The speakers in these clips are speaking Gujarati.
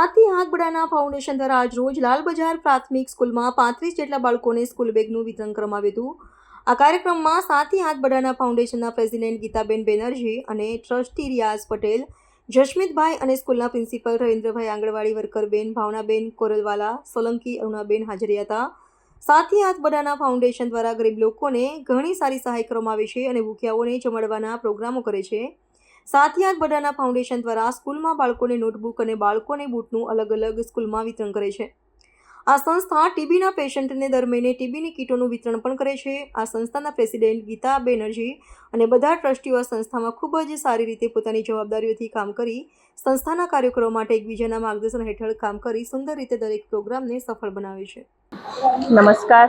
સાથી હાથ બડાના ફાઉન્ડેશન દ્વારા આજ રોજ લાલ બજાર પ્રાથમિક સ્કૂલમાં 35 જેટલા બાળકોને સ્કૂલ બેગનું વિતરણ કરવામાં આવ્યું હતું। આ કાર્યક્રમમાં સાથી હાથ બડાના ફાઉન્ડેશનના પ્રેસિડેન્ટ ગીતાબેન બેનર્જી અને ટ્રસ્ટી રિયાઝ પટેલ, જશમીતભાઈ અને સ્કૂલના પ્રિન્સિપલ રવિન્દ્રભાઈ, આંગણવાડી વર્કર બેન ભાવનાબેન કોરલવાલા, સોલંકી અરુણાબેન હાજર હતા। સાથી હાથ બડાના ફાઉન્ડેશન દ્વારા ગરીબ લોકોને ઘણી સારી સહાય કરવામાં આવે છે અને ભૂખ્યાઓને જમાડવાના પ્રોગ્રામો કરે છે। સાથી હાથ બડાના ફાઉન્ડેશન દ્વારા સ્કૂલમાં બાળકોને નોટબુક અને બાળકોને બૂટનું અલગ અલગ સ્કૂલમાં વિતરણ કરે છે। આ સંસ્થા ટીબીના પેશન્ટને દર મહિને ટીબીની કીટોનું વિતરણ પણ કરે છે। આ સંસ્થાના પ્રેસિડેન્ટ ગીતા બેનર્જી અને બધા ટ્રસ્ટીઓ સંસ્થામાં ખૂબ જ સારી રીતે પોતાની જવાબદારીઓથી કામ કરી સંસ્થાના કાર્યકરો માટે એકબીજાના માર્ગદર્શન હેઠળ કામ કરી સુંદર રીતે દરેક પ્રોગ્રામને સફળ બનાવે છે। નમસ્કાર,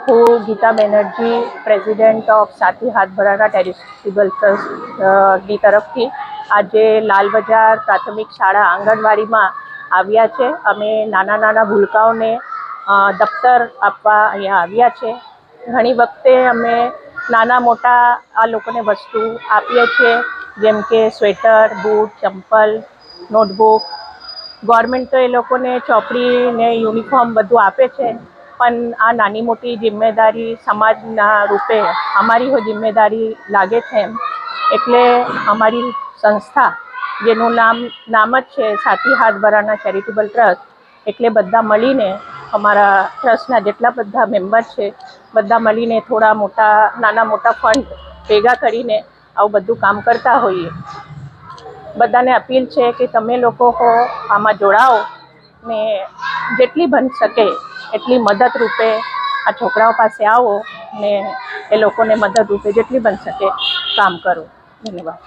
હું ગીતા બેનર્જી, પ્રેસિડેન્ટ ઓફ સાથી હાથ બડાના ચેરિટેબલ ટ્રસ્ટની તરફથી આજે લાલ બજાર પ્રાથમિક શાળા આંગણવાડીમાં આવ્યા છે। અમે નાના ભૂલકાઓને દફતર આપવા અહીંયા આવ્યા છે। ઘણી વખતે અમે નાના મોટા આ લોકોને વસ્તુ આપીએ છીએ, જેમ કે સ્વેટર, બૂટ, ચંપલ, નોટબુક। ગવર્મેન્ટ તો એ લોકોને ચોપડી ને યુનિફોર્મ બધું આપે છે, પણ આ નાની મોટી જિમ્મેદારી સમાજના રૂપે અમારી જિમ્મેદારી લાગે છે। એટલે અમારી સંસ્થા, જેનું નામ જ છે સાથી હાથ બડાના ચેરિટેબલ ટ્રસ્ટ, એટલે બધા મળીને અમારા ટ્રસ્ટના જેટલા બધા મેમ્બર છે બધા મળીને નાના મોટા ફંડ ભેગા કરીને આવું બધું કામ કરતા હોઈએ। બધાને અપીલ છે કે તમે લોકો આમાં જોડાઓ ને જેટલી બની શકે એટલી મદદ રૂપે આ છોકરાઓ પાસે આવો ને એ લોકોને મદદ રૂપે જેટલી બની શકે કામ કરો। ધન્યવાદ।